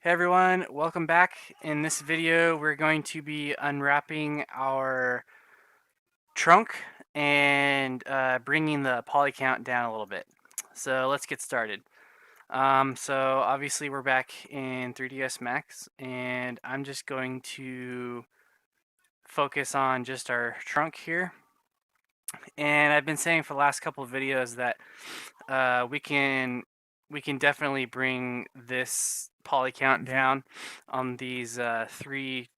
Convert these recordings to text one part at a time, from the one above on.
Hey everyone, welcome back. In this video, we're going to be unwrapping our trunk and bringing the poly count down a little bit. So let's get started. So obviously we're back in 3ds Max, and I'm just going to focus on just our trunk here. And I've been saying for the last couple of videos that we can definitely bring this poly count down on these three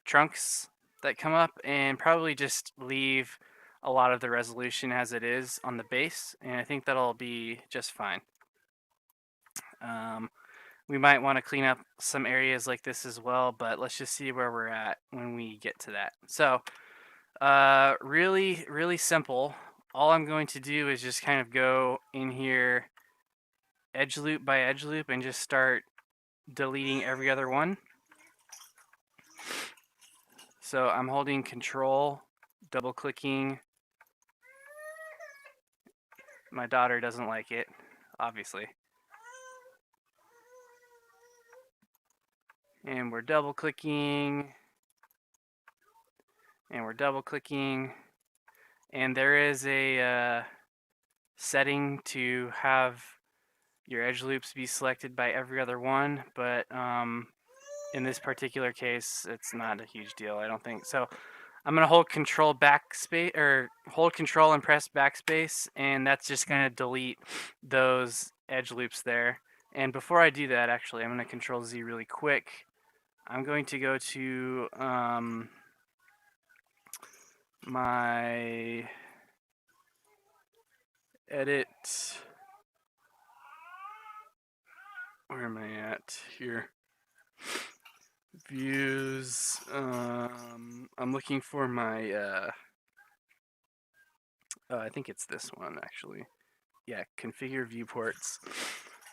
trunks that come up, and probably just leave a lot of the resolution as it is on the base, and I think that'll be just fine. Um, we might want to clean up some areas like this as well, but let's just see where we're at when we get to that. So really simple. All I'm going to do is just kind of go in here edge loop by edge loop and just start deleting every other one. So I'm holding control, double clicking. My daughter doesn't like it, obviously. And we're double clicking, and we're double clicking. And there is a setting to have your edge loops be selected by every other one, but in this particular case, it's not a huge deal, I don't think. So I'm gonna hold Control backspace, or hold Control and press backspace, and that's just gonna delete those edge loops there. And before I do that, actually, I'm gonna Control Z really quick. I'm going to go to my edit. Where am I at here? Views. I'm looking for my. I think it's this one actually. Yeah, configure viewports.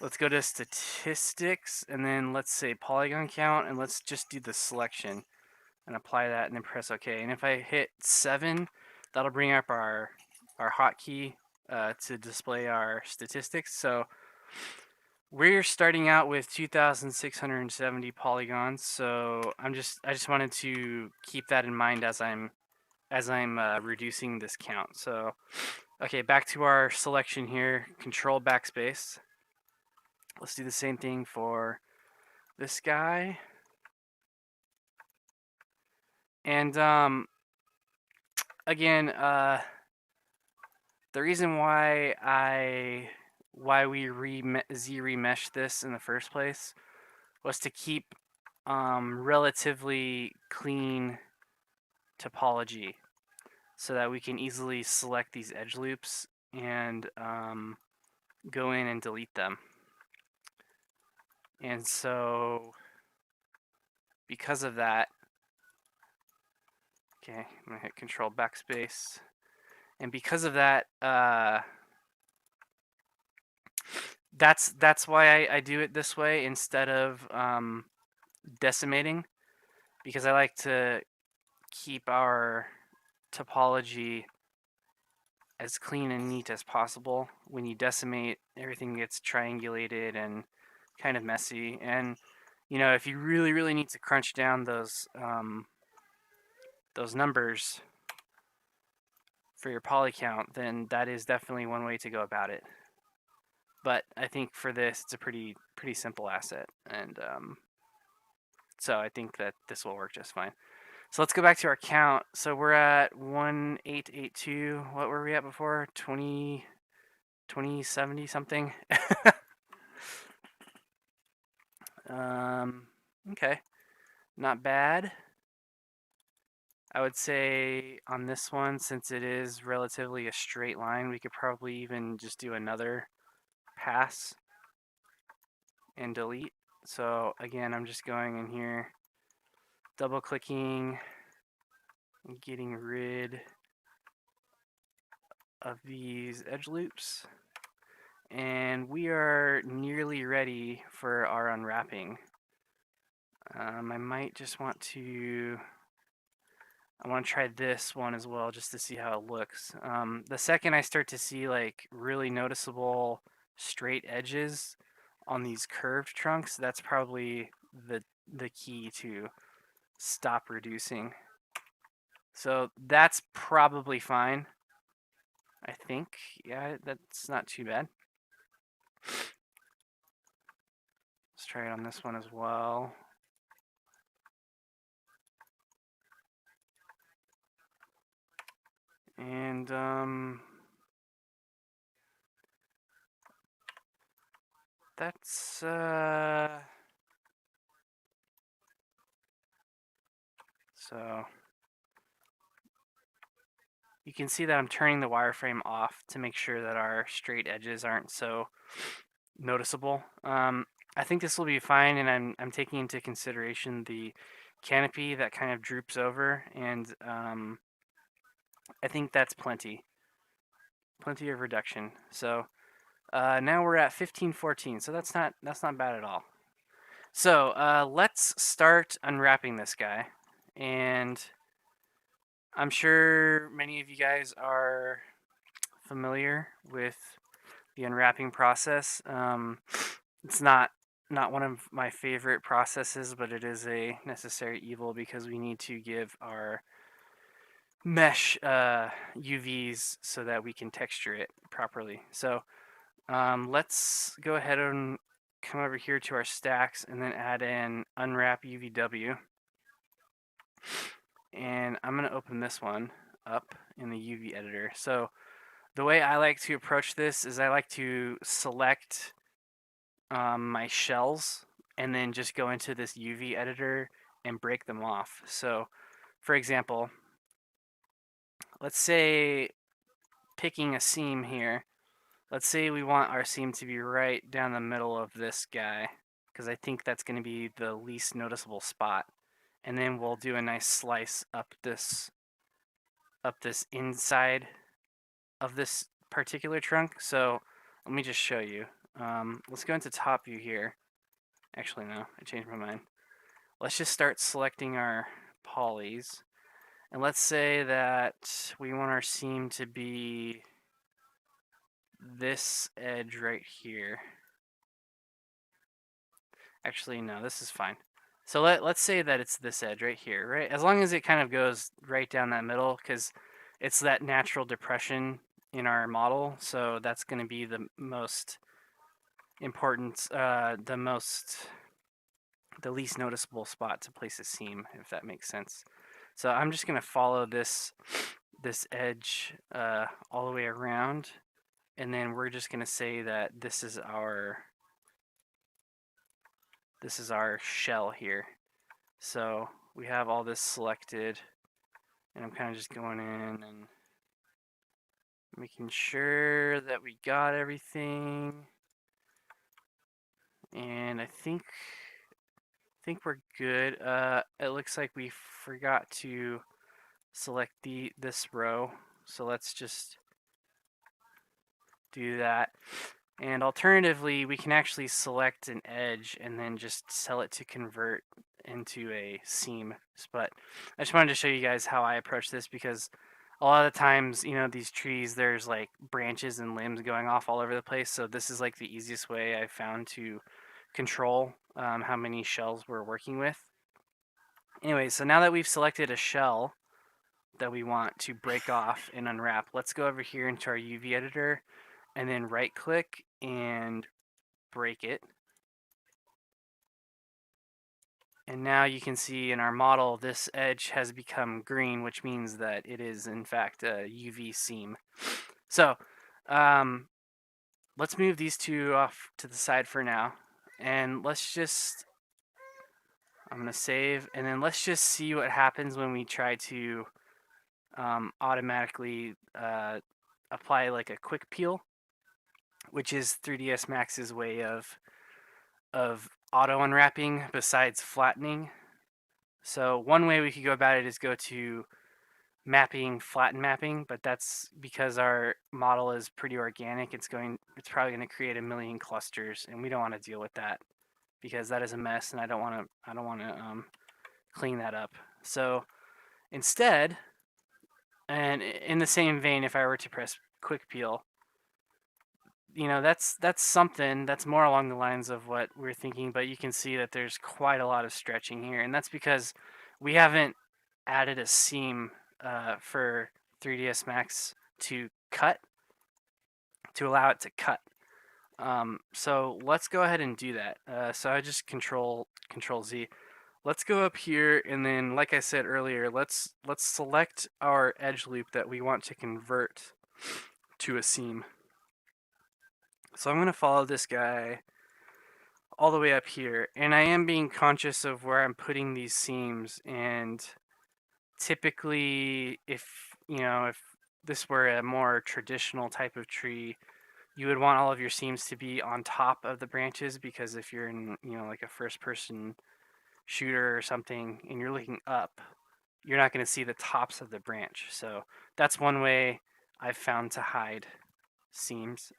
Let's go to statistics, and then let's say polygon count, and let's just do the selection and apply that, and then press OK. And if I hit 7, that'll bring up our hotkey to display our statistics. So we're starting out with 2,670 polygons. So I just wanted to keep that in mind as I'm reducing this count. So okay, back to our selection here. Control backspace. Let's do the same thing for this guy. And again, the reason why we remesh this in the first place was to keep relatively clean topology, so that we can easily select these edge loops and go in and delete them. And so because of that, okay, I'm gonna hit Control backspace. And because of that, that's why I do it this way instead of decimating, because I like to keep our topology as clean and neat as possible. When you decimate, everything gets triangulated and kind of messy. And you know, if you really need to crunch down those numbers for your poly count, then that is definitely one way to go about it. But I think for this, it's a pretty simple asset, and so I think that this will work just fine. So let's go back to our count. So we're at 1882. What were we at before? 2070 something. Okay, not bad. I would say on this one, since it is relatively a straight line, we could probably even just do another pass and delete. So again, I'm just going in here, double clicking, and getting rid of these edge loops. And we are nearly ready for our unwrapping. I might just want to, I want to try this one as well, just to see how it looks. The second I start to see like really noticeable straight edges on these curved trunks, that's probably the key to stop reducing. So that's probably fine. I think, yeah, that's not too bad. Let's try it on this one as well. And that's so you can see that I'm turning the wireframe off to make sure that our straight edges aren't so noticeable. I think this will be fine, and I'm taking into consideration the canopy that kind of droops over, and I think that's plenty of reduction. So now we're at 1514, so that's not bad at all. So let's start unwrapping this guy, and I'm sure many of you guys are familiar with the unwrapping process. It's not one of my favorite processes, but it is a necessary evil because we need to give our mesh UVs so that we can texture it properly. So let's go ahead and come over here to our stacks and then add in unwrap UVW. And I'm going to open this one up in the UV editor. So the way I like to approach this is I like to select my shells and then just go into this UV editor and break them off. So for example, let's say picking a seam here, let's say we want our seam to be right down the middle of this guy because I think that's going to be the least noticeable spot. And then we'll do a nice slice up this inside of this particular trunk. So let me just show you. Let's go into top view here. Actually, no, I changed my mind. Let's just start selecting our polys. And let's say that we want our seam to be this edge right here. Actually, no, this is fine. So let's say that it's this edge right here, right? As long as it kind of goes right down that middle, because it's that natural depression in our model. So that's going to be the most important, the least noticeable spot to place a seam, if that makes sense. So I'm just going to follow this edge all the way around, and then we're just going to say that this is our shell here. So we have all this selected, and I'm kind of just going in and making sure that we got everything. And I think we're good. It looks like we forgot to select this row, so let's just do that. And alternatively, we can actually select an edge and then just tell it to convert into a seam. But I just wanted to show you guys how I approach this, because a lot of the times, you know, these trees, there's like branches and limbs going off all over the place. So this is like the easiest way I've found to control how many shells we're working with. Anyway, so now that we've selected a shell that we want to break off and unwrap, let's go over here into our UV editor and then right click and break it. And now you can see in our model, this edge has become green, which means that it is in fact a UV seam. So let's move these two off to the side for now. And let's just, I'm going to save, and then let's just see what happens when we try to automatically apply like a quick peel, which is 3ds Max's way of auto unwrapping besides flattening. So one way we could go about it is go to mapping, flatten mapping, but that's because our model is pretty organic. It's probably going to create a million clusters, and we don't want to deal with that because that is a mess, and I don't want to clean that up. So instead, and in the same vein, if I were to press quick peel, that's something that's more along the lines of what we're thinking, but you can see that there's quite a lot of stretching here, and that's because we haven't added a seam for 3ds Max to cut to allow it to cut. So let's go ahead and do that. So I just control Z. Let's go up here, and then like I said earlier, let's select our edge loop that we want to convert to a seam. So I'm going to follow this guy all the way up here, and I am being conscious of where I'm putting these seams. And typically, if this were a more traditional type of tree, you would want all of your seams to be on top of the branches, because if you're in, like a first person shooter or something and you're looking up, you're not going to see the tops of the branch. So that's one way I've found to hide seams.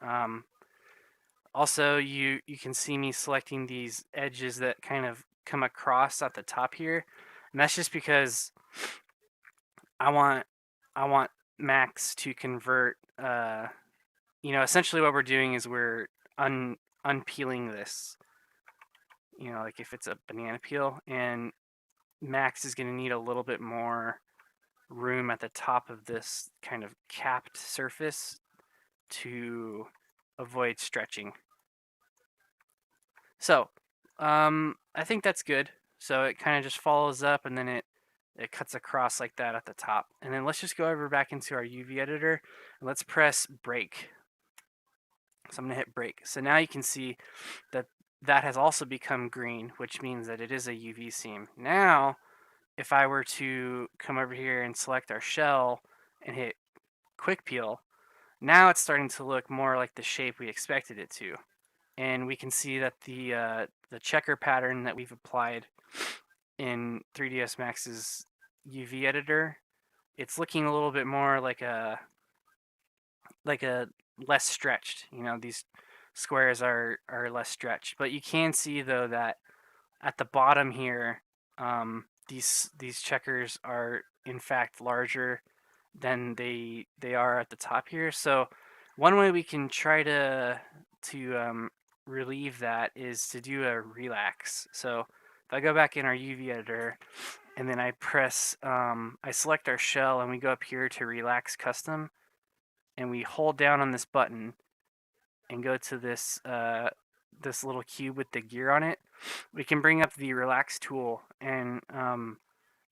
Also, you can see me selecting these edges that kind of come across at the top here, and that's just because I want I want Max to convert. Essentially what we're doing is we're unpeeling this. Like if it's a banana peel, and Max is going to need a little bit more room at the top of this kind of capped surface to avoid stretching. So, I think that's good. So it kind of just follows up, and then it cuts across like that at the top. And then let's just go over back into our UV editor, and let's press break. So I'm going to hit break. So now you can see that that has also become green, which means that it is a UV seam. Now, if I were to come over here and select our shell and hit quick peel, now it's starting to look more like the shape we expected it to. And we can see that the checker pattern that we've applied in 3ds Max's UV editor, it's looking a little bit more like a less stretched. These squares are less stretched, but you can see though that at the bottom here, these checkers are in fact larger than they are at the top here. So one way we can try to relieve that is to do a relax. So if I go back in our UV editor, and then I press, I select our shell, and we go up here to relax custom, and we hold down on this button and go to this little cube with the gear on it, we can bring up the relax tool, and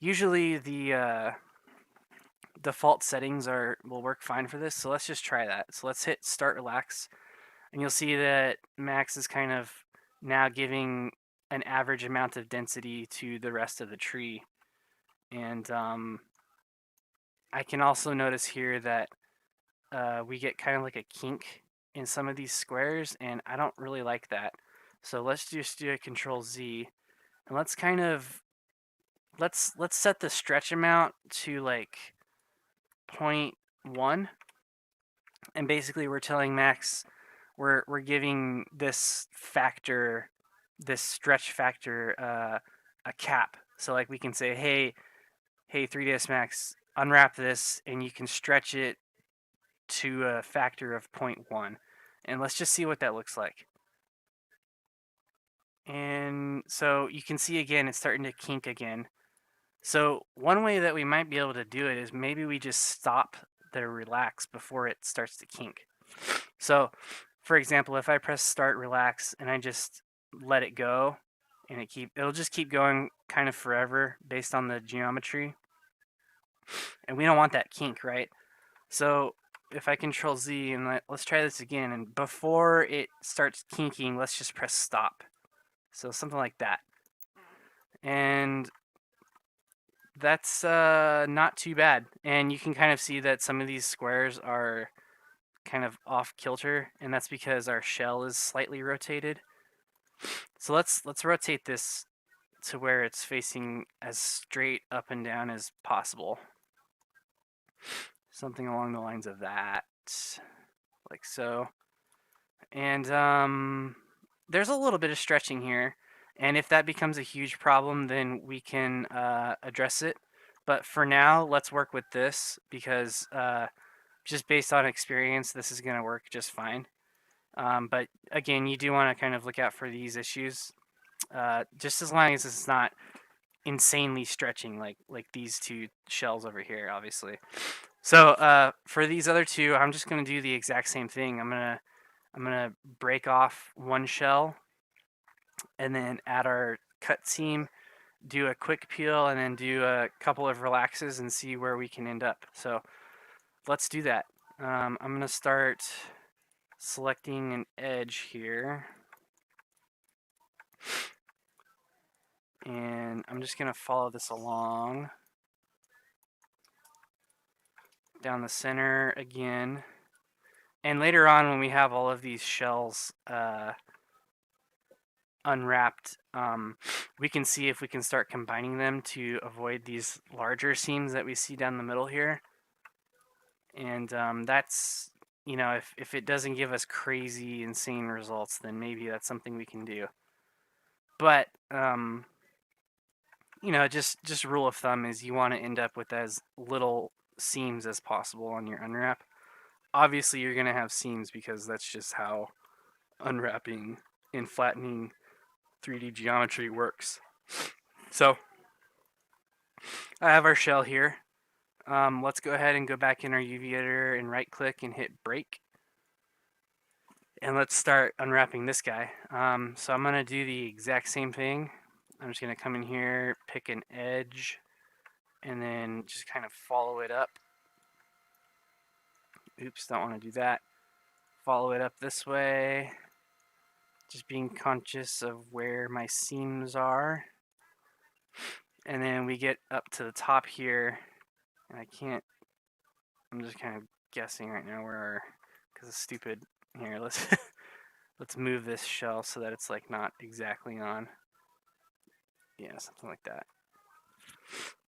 usually the default settings will work fine for this. So let's just try that. So let's hit start relax, and you'll see that Max is kind of now giving an average amount of density to the rest of the tree. And I can also notice here that we get kind of like a kink in some of these squares, and I don't really like that. So let's just do a control Z, and let's kind of let's set the stretch amount to like 0.1, and basically we're telling Max we're giving this factor, this stretch factor, a cap. So like we can say, hey 3ds Max, unwrap this, and you can stretch it to a factor of 0.1. And let's just see what that looks like. And so you can see again, it's starting to kink again. So one way that we might be able to do it is maybe we just stop the relax before it starts to kink. So for example, if I press start relax and I just let it go, and it'll just keep going kind of forever based on the geometry. And we don't want that kink, right? So if I control Z, and let's try this again, and before it starts kinking, let's just press stop. So something like that. And that's not too bad. And you can kind of see that some of these squares are kind of off kilter, and that's because our shell is slightly rotated. So let's rotate this to where it's facing as straight up and down as possible. Something along the lines of that, like so. And there's a little bit of stretching here, and if that becomes a huge problem, then we can address it. But for now, let's work with this, because just based on experience, this is going to work just fine. But again, you do want to kind of look out for these issues, just as long as it's not insanely stretching like these two shells over here, obviously. So for these other two, I'm just gonna do the exact same thing. I'm gonna break off one shell and then add our cut seam, do a quick peel, and then do a couple of relaxes and see where we can end up. So let's do that. I'm gonna start selecting an edge here. And I'm just gonna follow this along down the center again. And later on, when we have all of these shells unwrapped, we can see if we can start combining them to avoid these larger seams that we see down the middle here. And that's, if it doesn't give us crazy, insane results, then maybe that's something we can do. But, just rule of thumb is you want to end up with as little seams as possible on your unwrap. Obviously, you're going to have seams because that's just how unwrapping and flattening 3D geometry works. So I have our shell here. Let's go ahead and go back in our UV editor and right click and hit break. And let's start unwrapping this guy. So I'm going to do the exact same thing. I'm just going to come in here, pick an edge, and then just kind of follow it up. Oops, don't want to do that. Follow it up this way. Just being conscious of where my seams are. And then we get up to the top here, and I'm just kind of guessing right now where because it's stupid. Here, let's move this shell so that it's like not exactly on. Yeah, something like that.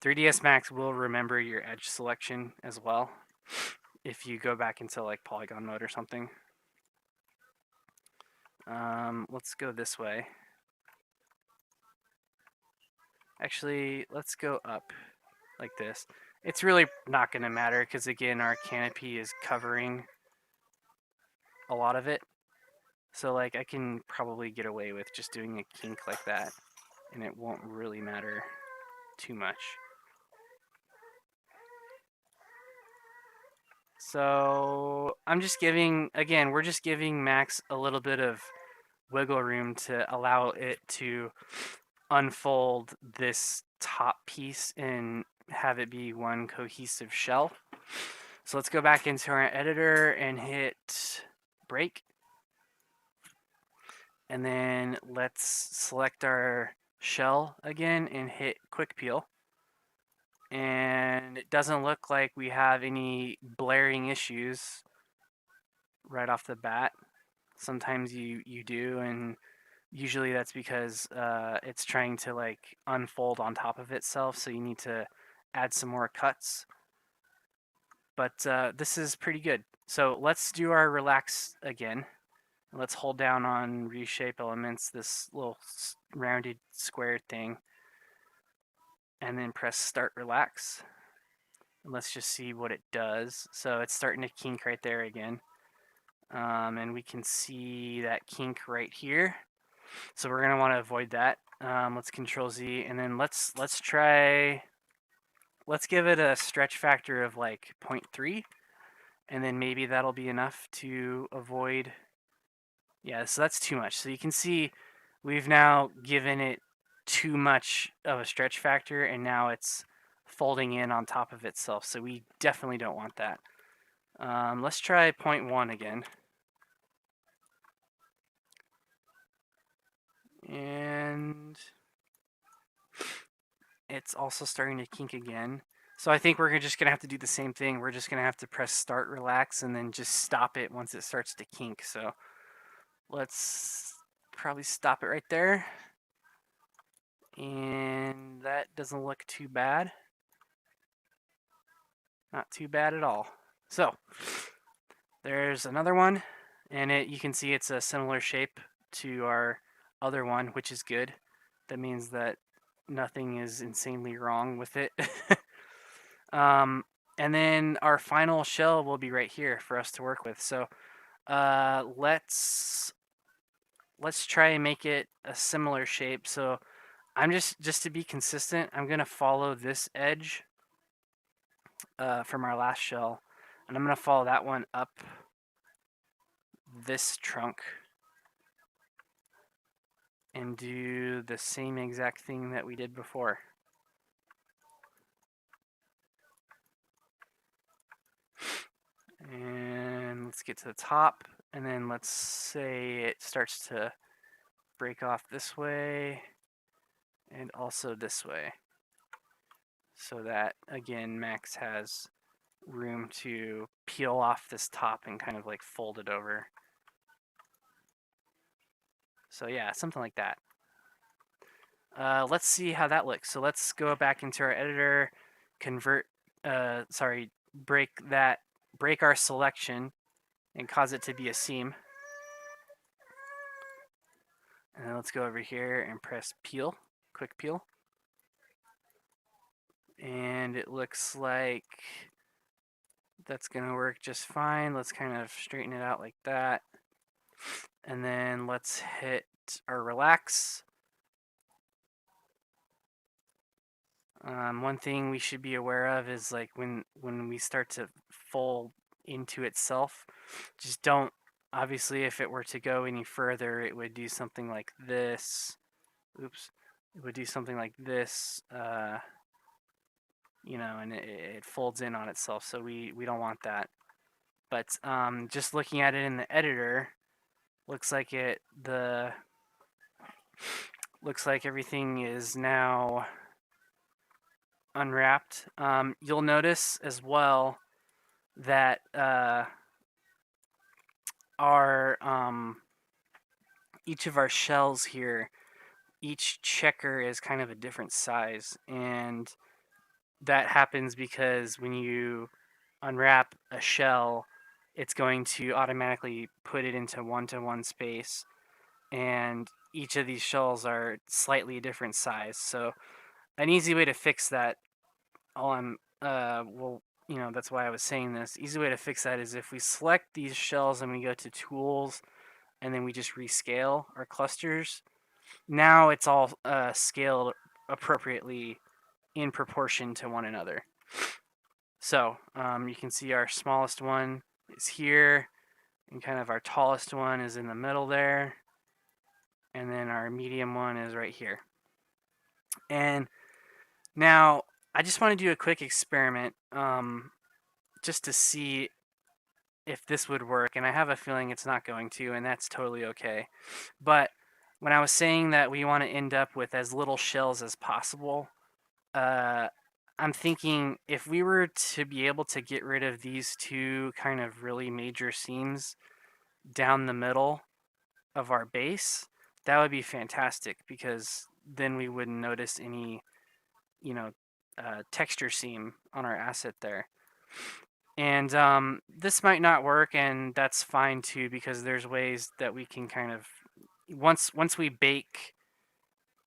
3ds Max will remember your edge selection as well if you go back into like polygon mode or something. Let's go this way. Actually, let's go up like this. It's really not going to matter because, again, our canopy is covering a lot of it. So, like, I can probably get away with just doing a kink like that, and it won't really matter too much. So, I'm just giving, again, we're just giving Max a little bit of wiggle room to allow it to unfold this top piece and have it be one cohesive shell. So let's go back into our editor and hit break. And then let's select our shell again and hit quick peel. And it doesn't look like we have any blaring issues right off the bat. Sometimes you do, and usually that's because it's trying to like unfold on top of itself, so you need to add some more cuts. But this is pretty good. So let's do our relax again. Let's hold down on reshape elements, this little rounded square thing, and then press start relax. And let's just see what it does. So it's starting to kink right there again. And we can see that kink right here. So we're gonna want to avoid that. Let's Control Z, and then let's give it a stretch factor of like 0.3, and then maybe that'll be enough to avoid. Yeah, so that's too much. So you can see we've now given it too much of a stretch factor, and now it's folding in on top of itself. So we definitely don't want that. Let's try 0.1 again. And it's also starting to kink again. So I think we're just going to have to do the same thing. We're just going to have to press start relax and then just stop it once it starts to kink. So let's probably stop it right there. And that doesn't look too bad. Not too bad at all. So there's another one, and you can see it's a similar shape to our other one, which is good. That means that nothing is insanely wrong with it. And then our final shell will be right here for us to work with. So Let's try and make it a similar shape. So I'm just to be consistent, I'm gonna follow this edge from our last shell, and I'm gonna follow that one up this trunk and do the same exact thing that we did before. And let's get to the top, and then let's say it starts to break off this way and also this way, so that again Max has room to peel off this top and kind of like fold it over. So yeah, something like that. Let's see how that looks. So let's go back into our editor, break our selection and cause it to be a seam. And then let's go over here and press peel, quick peel. And it looks like that's gonna work just fine. Let's kind of straighten it out like that. And then let's hit our relax. One thing we should be aware of is like when we start to fold into itself, just don't, obviously if it were to go any further, it would do something like this. Oops. It would do something like this, you know, and it folds in on itself, so we don't want that. But just looking at it in the editor, looks like looks like everything is now unwrapped. You'll notice as well that our each of our shells here, each checker is kind of a different size, and that happens because when you unwrap a shell, it's going to automatically put it into one-to-one space, and each of these shells are slightly different size. So an easy way to fix that, well, you know, that's why I was saying this. Easy way to fix that is if we select these shells and we go to tools, and then we just rescale our clusters. Now it's all scaled appropriately in proportion to one another. So you can see our smallest one is here, and kind of our tallest one is in the middle there, and then our medium one is right here. And now I just want to do a quick experiment just to see if this would work, and I have a feeling it's not going to, and that's totally okay. But when I was saying that we want to end up with as little shells as possible, I'm thinking if we were to be able to get rid of these two kind of really major seams down the middle of our base, that would be fantastic, because then we wouldn't notice any, you know, texture seam on our asset there. And this might not work, and that's fine too, because there's ways that we can kind of, once we bake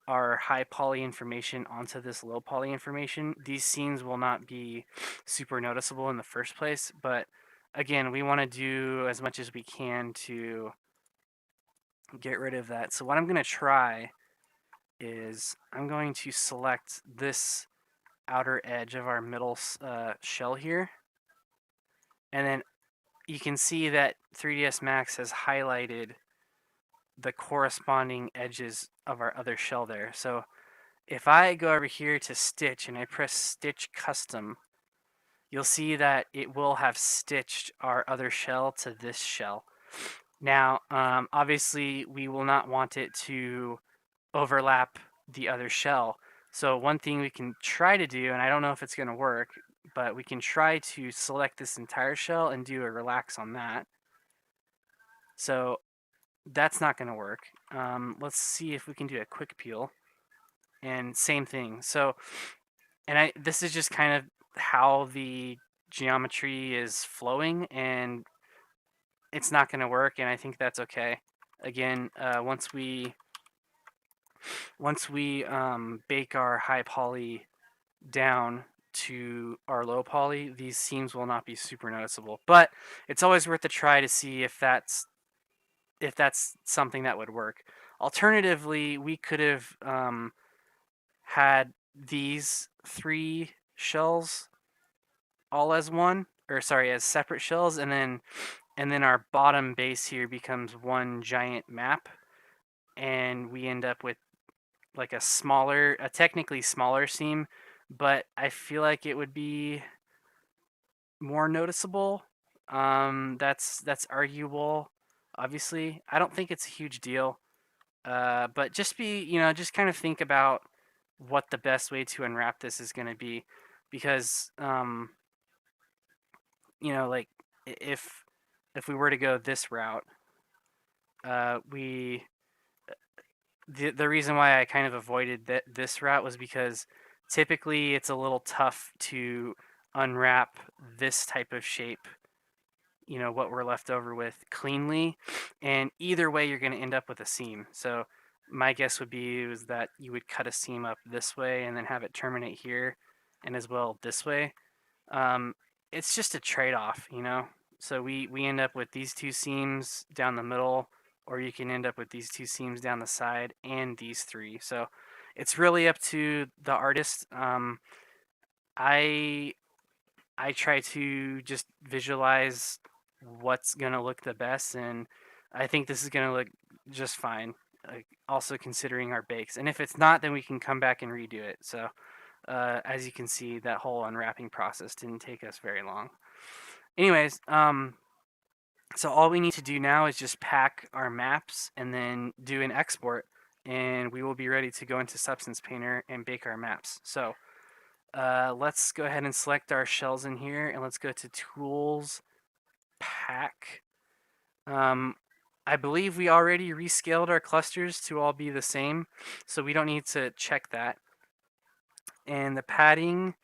our high poly information onto this low poly information, these seams will not be super noticeable in the first place. But again, we want to do as much as we can to get rid of that. So what I'm going to try is I'm going to select this outer edge of our middle shell here, and then you can see that 3ds Max has highlighted the corresponding edges of our other shell there. So if I go over here to stitch and I press stitch custom, you'll see that it will have stitched our other shell to this shell. Now, obviously we will not want it to overlap the other shell. So one thing we can try to do, and I don't know if it's going to work, but we can try to select this entire shell and do a relax on that. So that's not going to work. Let's see if we can do a quick peel. And same thing. So, and this is just kind of how the geometry is flowing, and it's not going to work, and I think that's okay. Again, once we bake our high poly down to our low poly, these seams will not be super noticeable. But it's always worth a try to see if that's something that would work. Alternatively, we could have had these 3 shells all as one, or sorry, as separate shells, and then our bottom base here becomes one giant map, and we end up with like a technically smaller seam, but I feel like it would be more noticeable. That's arguable. Obviously, I don't think it's a huge deal. But just just kind of think about what the best way to unwrap this is going to be, because like if we were to go this route, we the reason why I kind of avoided this route was because typically it's a little tough to unwrap this type of shape, what we're left over with, cleanly, and either way you're going to end up with a seam. So my guess would be is that you would cut a seam up this way and then have it terminate here, and as well this way. It's just a trade-off. So we end up with these 2 seams down the middle, or you can end up with these 2 seams down the side and these 3. So it's really up to the artist. I try to just visualize what's gonna look the best, and I think this is gonna look just fine. Also considering our bakes, and if it's not, then we can come back and redo it. So as you can see, that whole unwrapping process didn't take us very long. Anyways, so all we need to do now is just pack our maps and then do an export, and we will be ready to go into Substance Painter and bake our maps. So let's go ahead and select our shells in here, and let's go to Tools, Pack. I believe we already rescaled our clusters to all be the same, so we don't need to check that. And the padding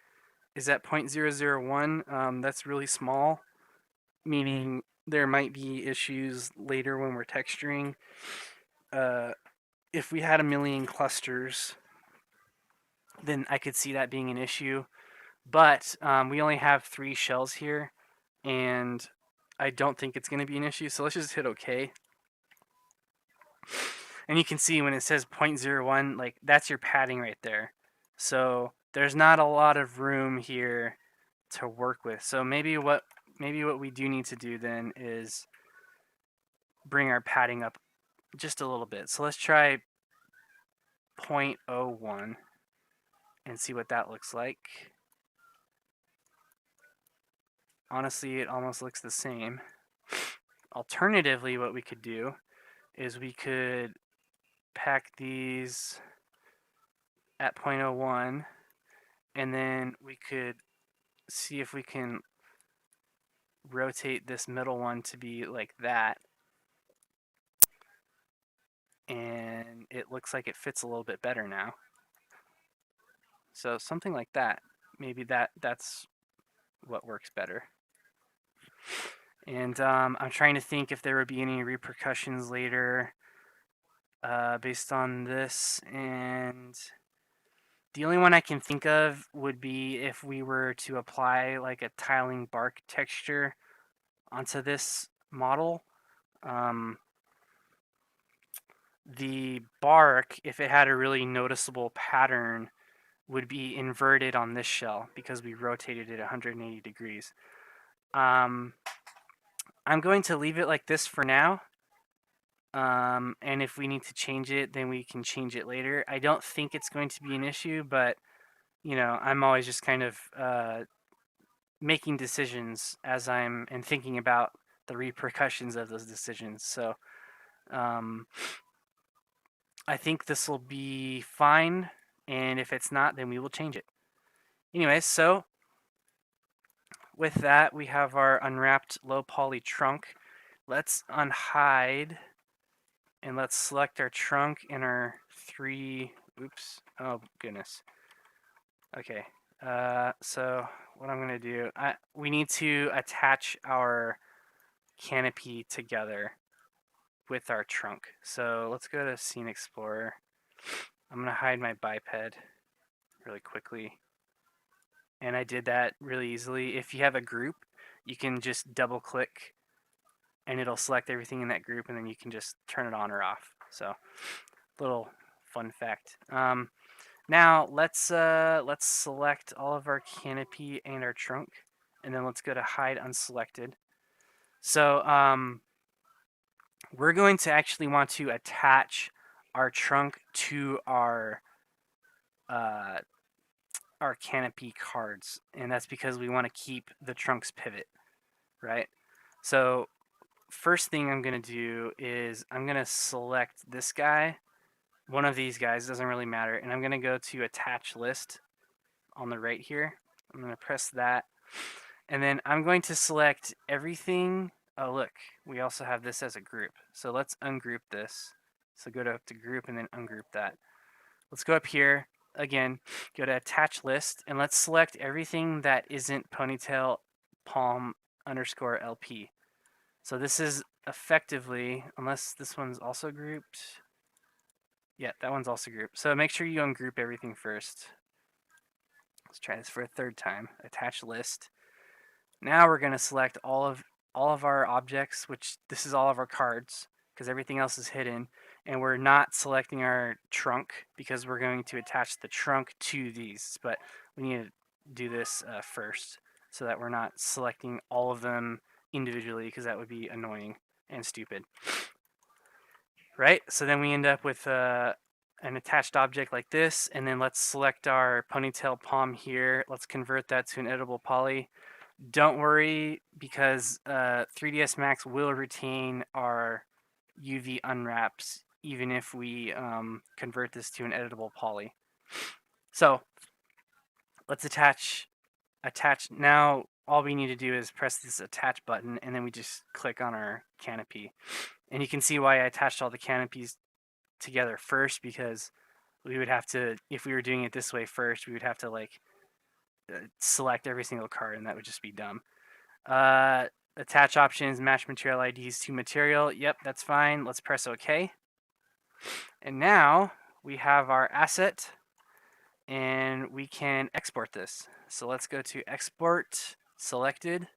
is at 0.001. That's really small, meaning there might be issues later when we're texturing. If we had a million clusters, then I could see that being an issue. But we only have 3 shells here, and I don't think it's going to be an issue. So let's just hit OK. And you can see when it says 0.01, like that's your padding right there. So there's not a lot of room here to work with. So maybe what we do need to do then is bring our padding up just a little bit. So let's try 0.01 and see what that looks like. Honestly, it almost looks the same. Alternatively, what we could do is we could pack these at 0.01, and then we could see if we can rotate this middle one to be like that, and it looks like it fits a little bit better now. So something like that, maybe that's what works better. And I'm trying to think if there would be any repercussions later based on this, and the only one I can think of would be if we were to apply like a tiling bark texture onto this model. The bark, if it had a really noticeable pattern, would be inverted on this shell because we rotated it 180 degrees. I'm going to leave it like this for now. And if we need to change it, then we can change it later. I don't think it's going to be an issue, but I'm always just kind of making decisions as and thinking about the repercussions of those decisions. So I think this will be fine, and if it's not, then we will change it. Anyways, so with that, we have our unwrapped low poly trunk. Let's unhide, and let's select our trunk and our 3, oops, oh goodness. Okay, so what I'm gonna do, we need to attach our canopy together with our trunk. So let's go to Scene Explorer. I'm gonna hide my biped really quickly, and I did that really easily. If you have a group, you can just double click and it'll select everything in that group, and then you can just turn it on or off. So, little fun fact. Now let's select all of our canopy and our trunk, and then let's go to hide unselected. So we're going to actually want to attach our trunk to uh, our canopy cards, and that's because we want to keep the trunk's pivot, right? So first thing I'm going to do is I'm going to select this guy, one of these guys, doesn't really matter, and I'm going to go to attach list on the right here. I'm going to press that, and then I'm going to select everything. Oh, look, we also have this as a group. So let's ungroup this. So go to group and then ungroup that. Let's go up here again, go to attach list, and let's select everything that isn't ponytail palm underscore LP. So this is effectively, unless this one's also grouped. Yeah, that one's also grouped. So make sure you ungroup everything first. Let's try this for a third time. Attach list. Now we're going to select all of our objects, which this is all of our cards, because everything else is hidden. And we're not selecting our trunk because we're going to attach the trunk to these. But we need to do this first so that we're not selecting all of them individually, because that would be annoying and stupid. Right? So then we end up with an attached object like this, and then let's select our ponytail palm here. Let's convert that to an editable poly. Don't worry, because 3ds Max will retain our UV unwraps even if we convert this to an editable poly. So let's attach. Now all we need to do is press this attach button, and then we just click on our canopy. And you can see why I attached all the canopies together first, because we would have to, if we were doing it this way first, we would have to like select every single card, and that would just be dumb. Attach options, match material IDs to material. Yep, that's fine. Let's press OK. And now we have our asset, and we can export this. So let's go to export selected.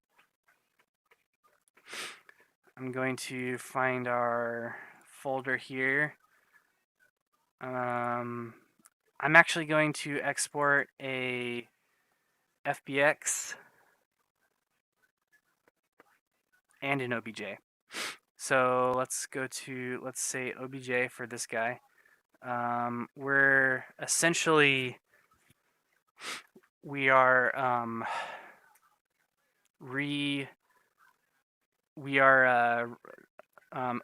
I'm going to find our folder here. I'm actually going to export a FBX and an OBJ. So let's go to, let's say OBJ for this guy. We're essentially, we are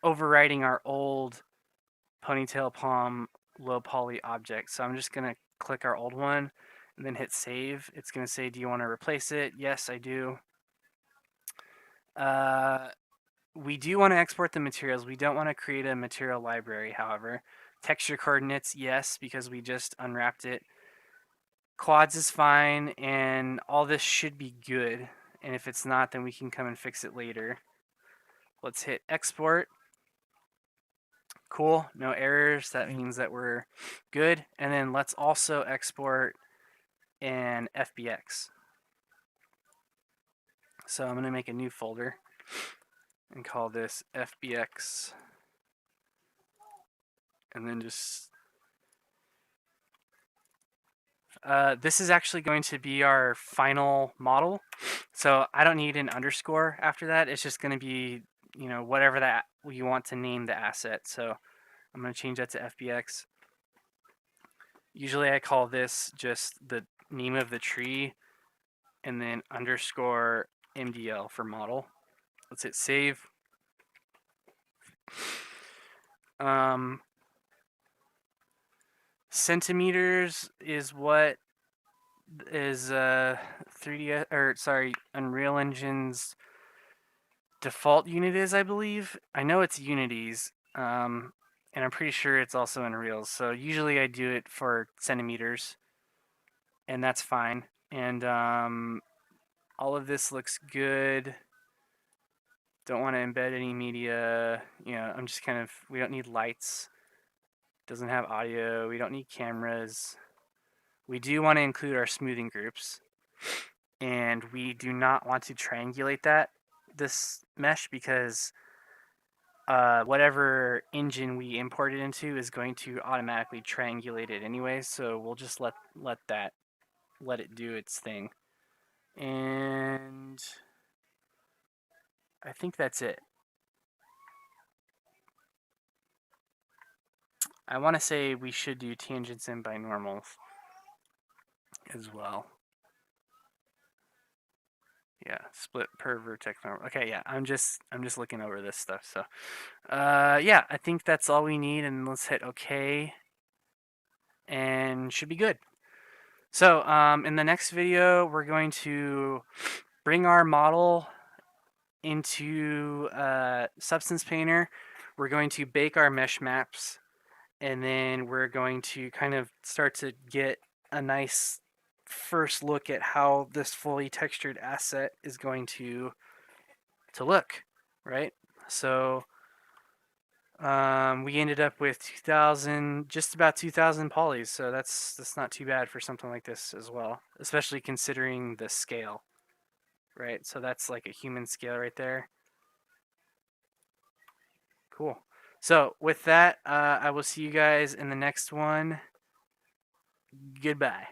overwriting our old ponytail palm low poly object. So I'm just gonna click our old one and then hit save. It's gonna say, do you want to replace it? Yes, I do. We do want to export the materials. We don't want to create a material library, however. Texture coordinates, yes, because we just unwrapped it. Quads is fine, and all this should be good. And if it's not, then we can come and fix it later. Let's hit export. Cool, no errors. That means that we're good. And then let's also export an FBX. So I'm going to make a new folder and call this FBX. And then just this is actually going to be our final model. So I don't need an underscore after that. It's just going to be, you know, whatever that you want to name the asset. So I'm going to change that to FBX. Usually I call this just the name of the tree and then underscore MDL for model. Let's hit save. Centimeters is what is 3D, or sorry, Unreal Engine's default unit is, I believe. I know it's Unity's, and I'm pretty sure it's also Unreal's. So usually I do it for centimeters, and that's fine. And all of this looks good. Don't want to embed any media. You know, I'm just kind of, we don't need lights. Doesn't have audio. We don't need cameras. We do want to include our smoothing groups. and we do not want to triangulate this mesh because whatever engine we import it into is going to automatically triangulate it anyway. So we'll just let it do its thing, and I think that's it. I want to say we should do tangents and binormals as well. Yeah, split per vertex normal. Okay, yeah, I'm just looking over this stuff. So, yeah, I think that's all we need, and let's hit OK, and should be good. So, in the next video, we're going to bring our model into Substance Painter. We're going to bake our mesh maps, and then we're going to kind of start to get a nice first look at how this fully textured asset is going to look, right? So we ended up with 2,000, just about 2,000 polys. So that's not too bad for something like this as well, especially considering the scale, right? So that's like a human scale right there. Cool. So with that, I will see you guys in the next one. Goodbye.